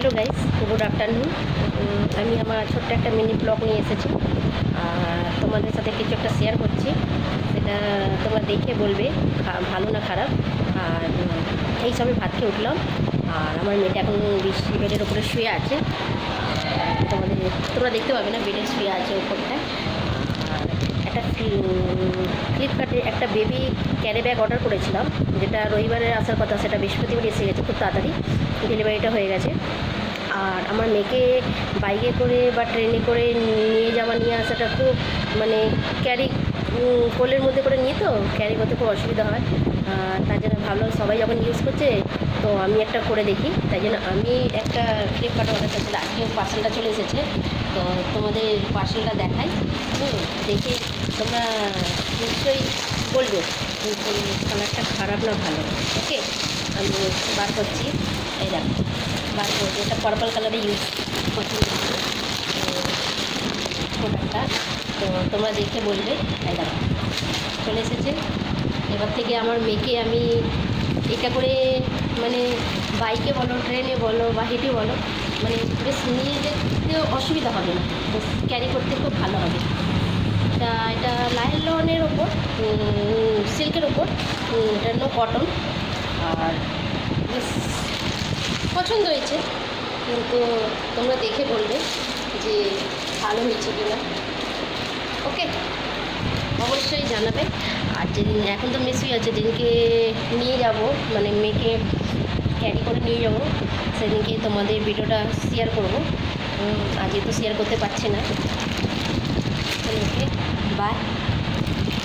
Hello guys, good afternoon. আমি আমার ছোট্ট একটা মিনি ব্লগ নিয়ে এসেছি। তোমাদের সাথে কিছু একটা শেয়ার করছি, সেটা তোমরা দেখে বলবে ভালো না খারাপ। আর এই সবে ভাত খেয়ে উঠলাম, আর আমার মেয়েটা এখন বেডের ওপরে শুয়ে আছে। তোমরা দেখতে পাবে না, বেডে শুয়ে আছে ওপরটায়। আর একটা ফ্লিপকার্টে একটা বেবি ক্যারি ব্যাগ অর্ডার করেছিলাম, যেটা রবিবারে আসার কথা, সেটা বৃহস্পতিবার এসে গেছে। খুব তাড়াতাড়ি ডেলিভারিটা হয়ে গেছে। আর আমার মেয়েকে বাইকে করে বা ট্রেনে করে নিয়ে আসাটা খুব ক্যারি কোলের মধ্যে করে নিয়ে তো ক্যারি করতে খুব অসুবিধা হয়। তার জন্য ভাবলাম সবাই যখন ইউজ করছে তো আমি একটা করে দেখি, তাই জন্য আমি একটা ফ্লিপকার্টে অর্ডার করেছিলাম। আজকে পার্সেলটা চলে এসেছে, তো তোমাদের পার্সেলটা দেখাই। দেখে তোমরা নিশ্চয়ই বলবে কালারটা খারাপ না ভালো। ওকে, আমি বার করছি। এই দেখো, বার করছি। এটা পার্পল কালারে ইউজ করছি প্রোডাক্টটা, তো তোমরা দেখে বলবে। এই দেখো, চলে এসেছে। এবার থেকে আমার মেয়েকে আমি এটা করে বাইকে বলো, ট্রেনে বলো বা হেঁটে বলো, বেশ নিয়ে যেতে অসুবিধা হবে না, বেশ ক্যারি করতে খুব ভালো হবে। এটা লাইলনের ওপর, সিল্কের ওপর, এটা নো কটন। আর বেশ পছন্দ হয়েছে, কিন্তু তোমরা দেখে বলবে যে ভালো হয়েছে কিনা। ওকে, অবশ্যই জানাবে। আর যেদিন, এখন তো মেসুই আছে, যেদিনকে নিয়ে যাব, মেয়েকে ক্যারি করে নিয়ে যাব, সেদিনকে তোমাদের ভিডিওটা শেয়ার করব। আজকে তো শেয়ার করতে পারছি না। ওকে, বাই।